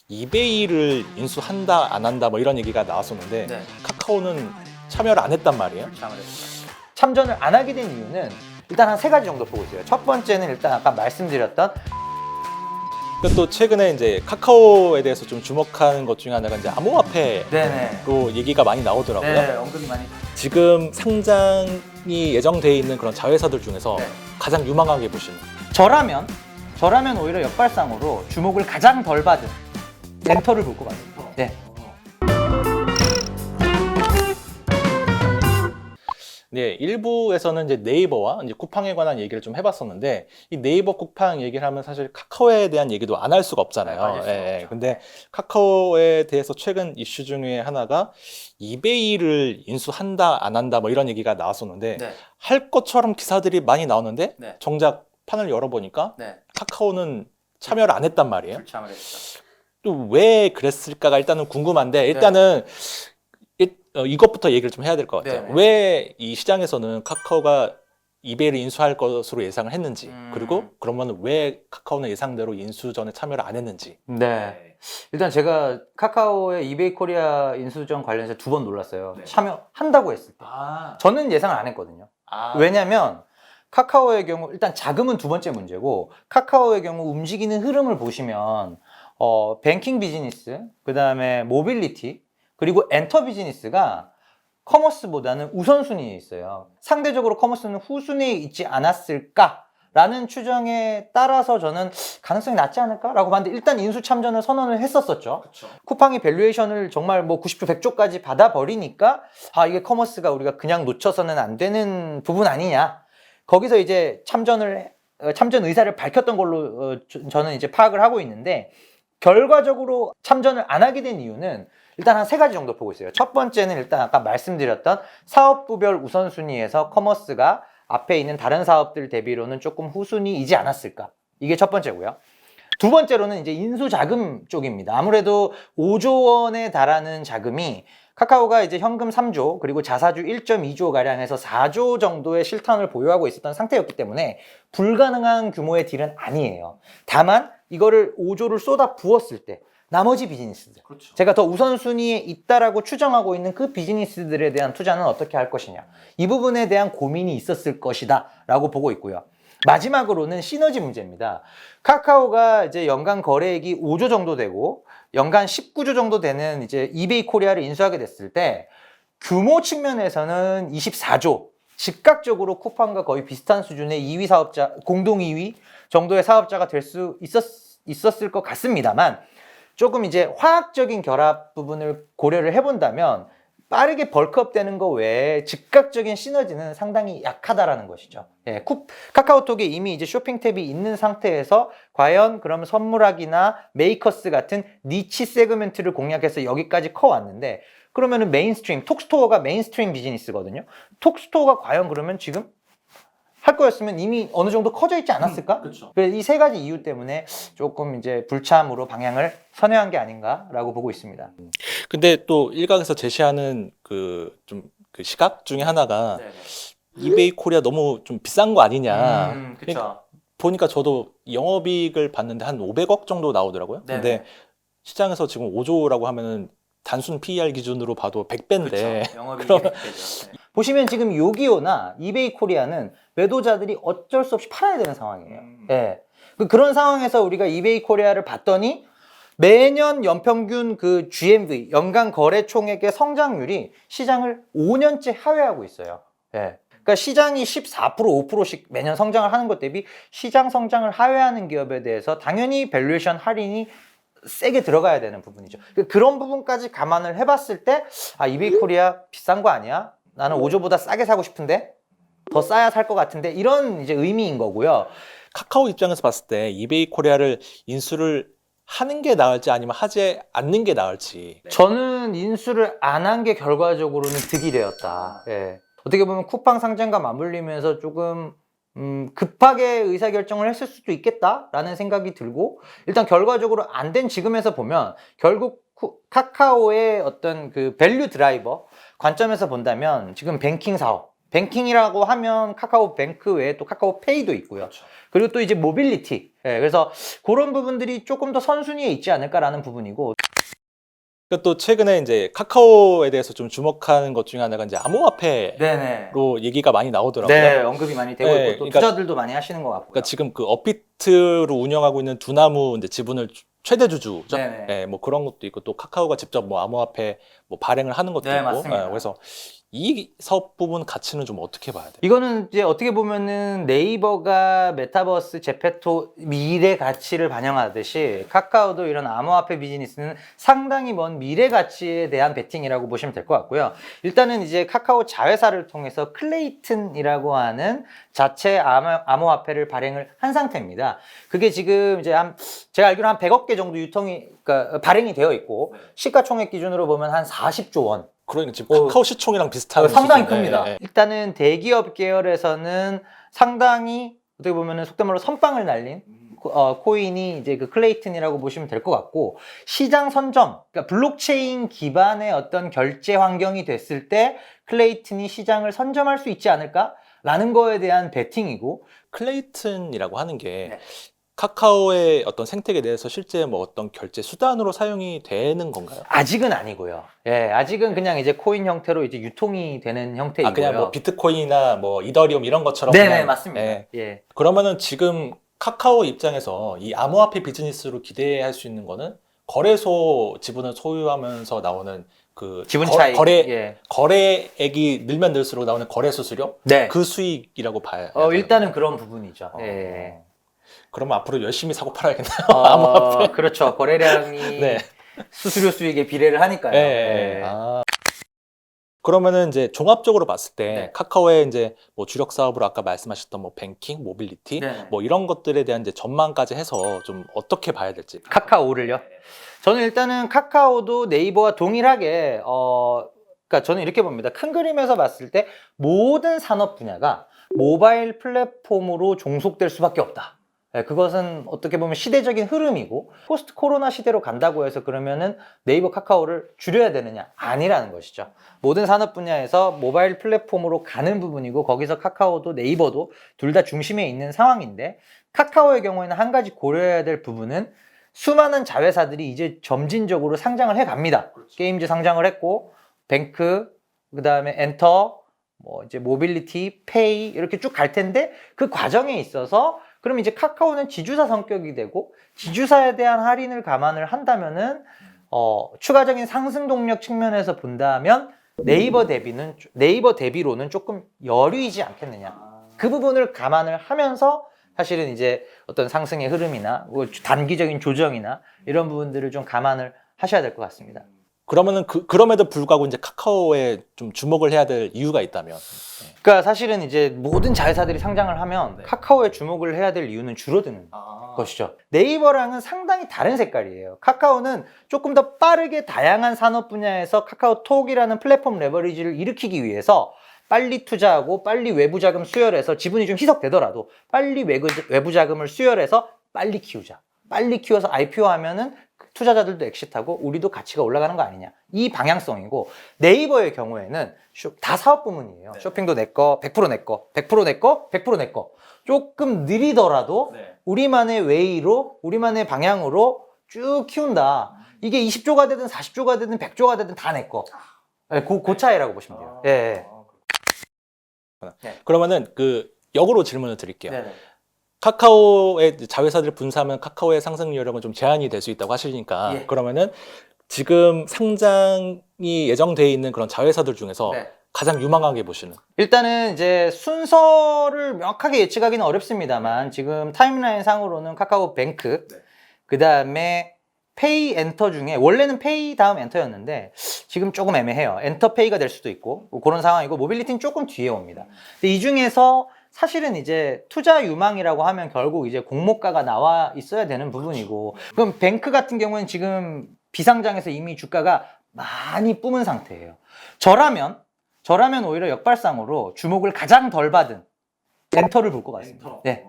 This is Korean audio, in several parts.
이베이를 인수한다 안 한다 뭐 이런 얘기가 나왔었는데 네. 카카오는 참여를 안 했단 말이에요. 참전을 안 하게 된 이유는 일단 한 3가지 정도 보고 있어요. 첫 번째는 일단 아까 말씀드렸던 또 최근에 이제 카카오에 대해서 좀 주목하는 것 중에 하나가 이제 암호화폐로 네네. 얘기가 많이 나오더라고요. 네, 언급이 많이. 지금 상장이 예정돼 있는 그런 자회사들 중에서 네. 가장 유망하게 보시는. 저라면 오히려 역발상으로 주목을 가장 덜 받은 엔터를 볼 것 같아요. 네. 네, 일부에서는 이제 네이버와 이제 쿠팡에 관한 얘기를 좀 해봤었는데, 이 네이버 쿠팡 얘기를 하면 사실 카카오에 대한 얘기도 안 할 수가 없잖아요. 네, 근데 카카오에 대해서 최근 이슈 중에 하나가 이베이를 인수한다 안 한다 뭐 이런 얘기가 나왔었는데, 네. 할 것처럼 기사들이 많이 나오는데 네. 정작 판을 열어보니까 네. 카카오는 참여를 안 했단 말이에요. 불참을 했죠. 또 왜 그랬을까가 일단은 궁금한데, 일단은 이것부터 얘기를 좀 해야 될 것 같아요. 네네. 왜 이 시장에서는 카카오가 이베이를 인수할 것으로 예상을 했는지, 그리고 그러면 왜 카카오는 예상대로 인수 전에 참여를 안 했는지. 네. 일단 제가 카카오의 이베이 코리아 인수전 관련해서 2번 놀랐어요. 네. 참여한다고 했을 때. 저는 예상을 안 했거든요. 왜냐면 카카오의 경우 일단 자금은 2번째 문제고, 카카오의 경우 움직이는 흐름을 보시면 뱅킹 비즈니스, 그 다음에 모빌리티, 그리고 엔터 비즈니스가 커머스보다는 우선순위에 있어요. 상대적으로 커머스는 후순위에 있지 않았을까라는 추정에 따라서 저는 가능성이 낮지 않을까라고 봤는데, 일단 인수 참전을 선언을 했었었죠. 그쵸. 쿠팡이 밸류에이션을 정말 뭐 90조, 100조까지 받아버리니까 이게 커머스가 우리가 그냥 놓쳐서는 안 되는 부분 아니냐. 거기서 이제 참전 의사를 밝혔던 걸로 저는 이제 파악을 하고 있는데, 결과적으로 참전을 안 하게 된 이유는 일단 한 3가지 정도 보고 있어요. 첫 번째는 일단 아까 말씀드렸던 사업부별 우선순위에서 커머스가 앞에 있는 다른 사업들 대비로는 조금 후순위이지 않았을까. 이게 첫 번째고요. 두 번째로는 이제 인수자금 쪽입니다. 아무래도 5조 원에 달하는 자금이 카카오가 이제 현금 3조 그리고 자사주 1.2조 가량에서 4조 정도의 실탄을 보유하고 있었던 상태였기 때문에 불가능한 규모의 딜은 아니에요. 다만 이거를 5조를 쏟아 부었을 때 나머지 비즈니스들, 그렇죠. 제가 더 우선순위에 있다라고 추정하고 있는 그 비즈니스들에 대한 투자는 어떻게 할 것이냐, 이 부분에 대한 고민이 있었을 것이다 라고 보고 있고요. 마지막으로는 시너지 문제입니다. 카카오가 이제 연간 거래액이 5조 정도 되고 연간 19조 정도 되는 이제 이베이 코리아를 인수하게 됐을 때 규모 측면에서는 24조, 즉각적으로 쿠팡과 거의 비슷한 수준의 2위 사업자, 공동 2위 정도의 사업자가 될 수 있었을 것 같습니다만, 조금 이제 화학적인 결합 부분을 고려를 해본다면 빠르게 벌크업 되는 거 외에 즉각적인 시너지는 상당히 약하다라는 것이죠. 예, 카카오톡에 이미 이제 쇼핑 탭이 있는 상태에서 과연 그럼 선물하기나 메이커스 같은 니치 세그멘트를 공략해서 여기까지 커왔는데, 그러면은 메인스트림, 톡스토어가 메인스트림 비즈니스거든요. 톡스토어가 과연 그러면 지금 할 거였으면 이미 어느 정도 커져 있지 않았을까? 그렇죠. 그래서 이 3가지 이유 때문에 조금 이제 불참으로 방향을 선회한 게 아닌가라고 보고 있습니다. 근데 또 일각에서 제시하는 그 시각 중에 하나가 이베이 코리아 너무 좀 비싼 거 아니냐. 그렇죠. 보니까 저도 영업이익을 봤는데 한 500억 정도 나오더라고요. 근데 시장에서 지금 5조라고 하면은 단순 PER 기준으로 봐도 100배인데. 그러면 보시면 지금 요기요나 이베이 코리아는 매도자들이 어쩔 수 없이 팔아야 되는 상황이에요. 예. 그런 상황에서 우리가 이베이 코리아를 봤더니 매년 연평균 그 GMV, 연간 거래 총액의 성장률이 시장을 5년째 하회하고 있어요. 예. 그러니까 시장이 14%, 5%씩 매년 성장을 하는 것 대비 시장 성장을 하회하는 기업에 대해서 당연히 밸류에이션 할인이 세게 들어가야 되는 부분이죠. 그런 부분까지 감안을 해봤을 때 이베이 코리아 비싼 거 아니야? 나는 5조보다 싸게 사고 싶은데? 더 싸야 살 것 같은데? 이런 이제 의미인 거고요. 카카오 입장에서 봤을 때 이베이 코리아를 인수를 하는 게 나을지 아니면 하지 않는 게 나을지. 저는 인수를 안 한 게 결과적으로는 득이 되었다. 예. 어떻게 보면 쿠팡 상장과 맞물리면서 조금 급하게 의사결정을 했을 수도 있겠다라는 생각이 들고, 일단 결과적으로 안 된 지금에서 보면 결국 카카오의 어떤 그 밸류 드라이버 관점에서 본다면 지금 뱅킹 사업, 뱅킹이라고 하면 카카오뱅크 외에 또 카카오페이도 있고요. 그렇죠. 그리고 또 이제 모빌리티. 그래서 그런 부분들이 조금 더 선순위에 있지 않을까라는 부분이고. 또 최근에 이제 카카오에 대해서 좀 주목하는 것 중에 하나가 이제 암호화폐로 네네. 얘기가 많이 나오더라고요. 네, 언급이 많이 되고 네, 있고 또 그러니까 투자들도 많이 하시는 것 같고요. 그러니까 지금 그 업비트로 운영하고 있는 두나무 이제 지분을 최대 주주죠. 네네. 네, 뭐 그런 것도 있고 또 카카오가 직접 뭐 암호화폐 뭐 발행을 하는 것도 네, 있고. 맞습니다. 그래서 이 사업 부분 가치는 좀 어떻게 봐야 돼요? 이거는 이제 어떻게 보면은 네이버가 메타버스, 제페토 미래 가치를 반영하듯이 카카오도 이런 암호화폐 비즈니스는 상당히 먼 미래 가치에 대한 베팅이라고 보시면 될 것 같고요. 일단은 이제 카카오 자회사를 통해서 클레이튼이라고 하는 자체 암호화폐를 발행을 한 상태입니다. 그게 지금 이제 제가 알기로 한 100억 개 정도 그러니까 발행이 되어 있고 시가총액 기준으로 보면 한 40조 원. 그러니까 지금 카카오 시총이랑 비슷한 상당히 수준인데, 큽니다. 예, 예. 일단은 대기업 계열에서는 상당히 어떻게 보면은 속된 말로 선빵을 날린 코인이 이제 그 클레이튼이라고 보시면 될 것 같고, 시장 선점, 그러니까 블록체인 기반의 어떤 결제 환경이 됐을 때 클레이튼이 시장을 선점할 수 있지 않을까라는 거에 대한 베팅이고. 클레이튼이라고 하는 게 네. 카카오의 어떤 생태계에 대해서 실제 뭐 어떤 결제 수단으로 사용이 되는 건가요? 아직은 아니고요. 예, 아직은 그냥 이제 코인 형태로 이제 유통이 되는 형태이고요. 그냥 뭐 비트코인이나 뭐 이더리움 이런 것처럼 네네, 그냥, 맞습니다. 예. 예. 그러면은 지금 카카오 입장에서 이 암호화폐 비즈니스로 기대할 수 있는 거는 거래소 지분을 소유하면서 나오는 그 지분 차익. 예. 거래액이 늘면 늘수록 나오는 거래 수수료 네. 그 수익이라고 봐야 되나요? 일단은 그런 부분이죠. 예. 그러면 앞으로 열심히 사고 팔아야겠네요. 암호화폐. 그렇죠. 거래량이 네. 수수료 수익에 비례를 하니까요. 예. 그러면은 이제 종합적으로 봤을 때 네. 카카오의 이제 뭐 주력 사업으로 아까 말씀하셨던 뭐 뱅킹, 모빌리티 네. 뭐 이런 것들에 대한 이제 전망까지 해서 좀 어떻게 봐야 될지. 카카오를요? 저는 일단은 카카오도 네이버와 동일하게 그러니까 저는 이렇게 봅니다. 큰 그림에서 봤을 때 모든 산업 분야가 모바일 플랫폼으로 종속될 수밖에 없다. 네, 그것은 어떻게 보면 시대적인 흐름이고, 포스트 코로나 시대로 간다고 해서 그러면은 네이버 카카오를 줄여야 되느냐? 아니라는 것이죠. 모든 산업 분야에서 모바일 플랫폼으로 가는 부분이고, 거기서 카카오도 네이버도 둘 다 중심에 있는 상황인데, 카카오의 경우에는 한 가지 고려해야 될 부분은 수많은 자회사들이 이제 점진적으로 상장을 해 갑니다. 그렇죠. 게임즈 상장을 했고, 뱅크, 그 다음에 엔터, 뭐 이제 모빌리티, 페이 이렇게 쭉 갈 텐데, 그 과정에 있어서 그럼 이제 카카오는 지주사 성격이 되고, 지주사에 대한 할인을 감안을 한다면은 추가적인 상승 동력 측면에서 본다면 네이버 대비로는 조금 여류이지 않겠느냐. 그 부분을 감안을 하면서 사실은 이제 어떤 상승의 흐름이나 단기적인 조정이나 이런 부분들을 좀 감안을 하셔야 될 것 같습니다. 그러면은 그럼에도 불구하고 이제 카카오에 좀 주목을 해야 될 이유가 있다면. 그러니까 사실은 이제 모든 자회사들이 상장을 하면 카카오에 주목을 해야 될 이유는 줄어드는 것이죠. 네이버랑은 상당히 다른 색깔이에요. 카카오는 조금 더 빠르게 다양한 산업 분야에서 카카오톡이라는 플랫폼 레버리지를 일으키기 위해서 빨리 투자하고 빨리 외부 자금 수혈해서 지분이 좀 희석되더라도 빨리 외부 자금을 수혈해서 빨리 키우자. 빨리 키워서 IPO하면은 투자자들도 엑시트하고 우리도 가치가 올라가는 거 아니냐. 이 방향성이고, 네이버의 경우에는 다 사업 부문이에요. 네. 쇼핑도 내 거, 100% 내 거, 100% 내 거, 100% 내 거. 조금 느리더라도 네. 우리만의 웨이로, 우리만의 방향으로 쭉 키운다. 이게 20조가 되든 40조가 되든 100조가 되든 다 내 거. 네, 그 차이라고 보시면 돼요. 예. 네. 그러면은 그 역으로 질문을 드릴게요. 네네. 카카오의 자회사들 분사하면 카카오의 상승 여력은 좀 제한이 될 수 있다고 하시니까, 예. 그러면은 지금 상장이 예정되어 있는 그런 자회사들 중에서 네. 가장 유망하게 보시는? 일단은 이제 순서를 명확하게 예측하기는 어렵습니다만, 지금 타임라인 상으로는 카카오뱅크, 네. 그 다음에 페이 엔터 중에, 원래는 페이 다음 엔터였는데 지금 조금 애매해요. 엔터페이가 될 수도 있고 뭐 그런 상황이고, 모빌리티는 조금 뒤에 옵니다. 근데 이 중에서 사실은 이제 투자 유망이라고 하면 결국 이제 공모가가 나와 있어야 되는 부분이고, 그럼 뱅크 같은 경우는 지금 비상장에서 이미 주가가 많이 뿜은 상태예요. 저라면 오히려 역발상으로 주목을 가장 덜 받은 엔터를 볼 것 같습니다. 네.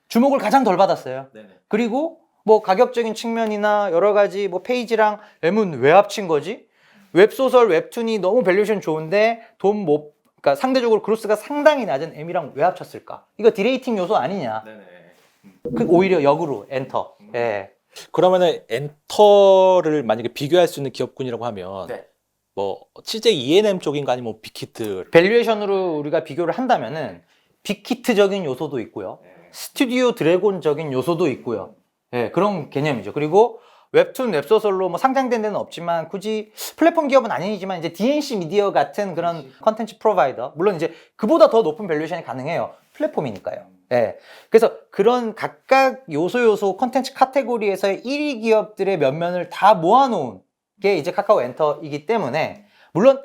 주목을 가장 덜 받았어요. 네네. 그리고 뭐 가격적인 측면이나 여러 가지 뭐 페이지랑 웹은 왜 합친 거지? 웹소설, 웹툰이 너무 밸류에이션 좋은데 돈 못 그러니까 상대적으로 그로스가 상당히 낮은 M이랑 왜 합쳤을까? 이거 디레이팅 요소 아니냐? 그 오히려 역으로 엔터. 예. 그러면은 엔터를 만약에 비교할 수 있는 기업군이라고 하면 네. 뭐 CJ E&M 쪽인가 아니면 뭐 빅히트 밸류에이션으로 우리가 비교를 한다면은 빅히트적인 요소도 있고요. 스튜디오 드래곤적인 요소도 있고요. 예, 그런 개념이죠. 그리고 웹툰, 웹소설로 뭐 상장된 데는 없지만 굳이 플랫폼 기업은 아니지만 이제 DNC 미디어 같은 그런 컨텐츠 프로바이더, 물론 이제 그보다 더 높은 밸류에이션이 가능해요. 플랫폼이니까요. 예. 그래서 그런 각각 요소 컨텐츠 카테고리에서의 1위 기업들의 면면을 다 모아놓은 게 이제 카카오 엔터이기 때문에, 물론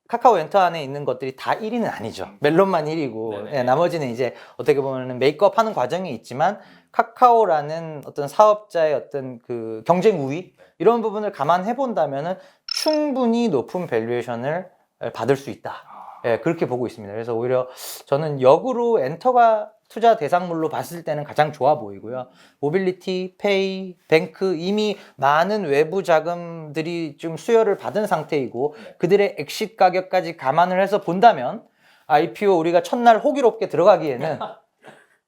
카카오 엔터 안에 있는 것들이 다 1위는 아니죠. 멜론만 1위고 예, 나머지는 이제 어떻게 보면 메이크업 하는 과정이 있지만, 카카오라는 어떤 사업자의 어떤 그 경쟁 우위 이런 부분을 감안해 본다면은 충분히 높은 밸류에이션을 받을 수 있다. 예, 그렇게 보고 있습니다. 그래서 오히려 저는 역으로 엔터가 투자 대상물로 봤을 때는 가장 좋아 보이고요. 모빌리티, 페이, 뱅크 이미 많은 외부 자금들이 좀 수혈을 받은 상태이고 그들의 엑싯 가격까지 감안을 해서 본다면 IPO 우리가 첫날 호기롭게 들어가기에는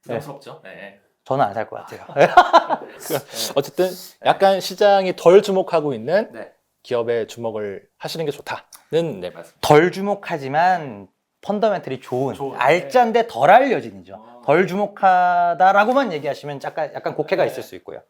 부담스럽죠. 네. 저는 안 살 것 같아요. 어쨌든 약간 시장이 덜 주목하고 있는 네. 기업에 주목을 하시는 게 좋다는 네, 말씀. 덜 주목하지만 펀더멘털이 좋은 좋은, 알짠데 덜 알려진이죠. 덜 주목하다라고만 얘기하시면 약간 곡해가 있을 수 있고요.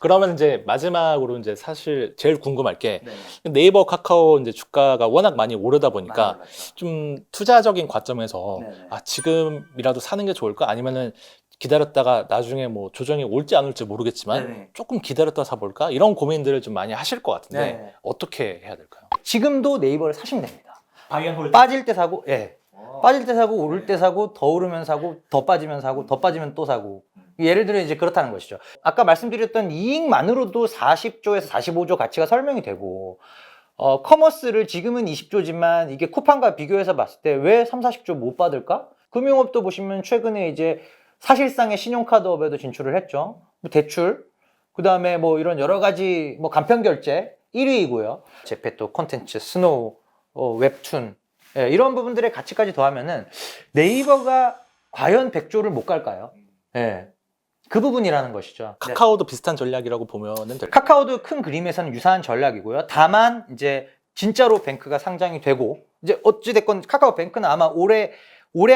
그러면 이제 마지막으로 이제 사실 제일 궁금할 게 네이버, 카카오 이제 주가가 워낙 많이 오르다 보니까 좀 투자적인 관점에서 아, 지금이라도 사는 게 좋을까? 아니면은 기다렸다가 나중에 뭐 조정이 올지 안 올지 모르겠지만 조금 기다렸다 사볼까? 이런 고민들을 좀 많이 하실 것 같은데 어떻게 해야 될까요? 지금도 네이버를 사시면 됩니다. 바이앤홀딩? 빠질 때 사고, 예. 빠질 때 사고, 오를 때 사고, 더 오르면 사고, 더 빠지면 사고, 더 빠지면 또 사고. 예를 들어 이제 그렇다는 것이죠. 아까 말씀드렸던 이익만으로도 40조에서 45조 가치가 설명이 되고, 커머스를 지금은 20조지만 이게 쿠팡과 비교해서 봤을 때 왜 3, 40조 못 받을까? 금융업도 보시면 최근에 이제 사실상의 신용카드업에도 진출을 했죠. 뭐 대출, 그 다음에 뭐 이런 여러 가지 뭐 간편결제 1위이고요. 제페토, 콘텐츠, 스노우, 웹툰, 예, 이런 부분들의 가치까지 더하면은 네이버가 과연 100조를 못 갈까요? 예. 그 부분이라는 것이죠. 카카오도 비슷한 전략이라고 보면은 될까요? 카카오도 큰 그림에서는 유사한 전략이고요. 다만 이제 진짜로 뱅크가 상장이 되고 이제 어찌됐건 카카오 뱅크는 아마 올해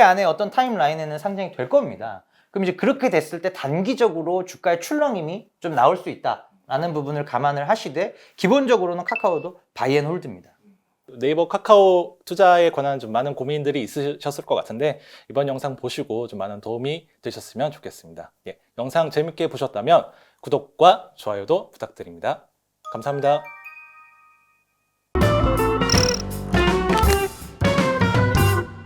안에 어떤 타임라인에는 상장이 될 겁니다. 그럼 이제 그렇게 됐을 때 단기적으로 주가의 출렁임이 좀 나올 수 있다라는 부분을 감안을 하시되 기본적으로는 카카오도 바이앤홀드입니다. 네이버, 카카오 투자에 관한 좀 많은 고민들이 있으셨을 것 같은데 이번 영상 보시고 좀 많은 도움이 되셨으면 좋겠습니다. 예, 영상 재밌게 보셨다면 구독과 좋아요도 부탁드립니다. 감사합니다.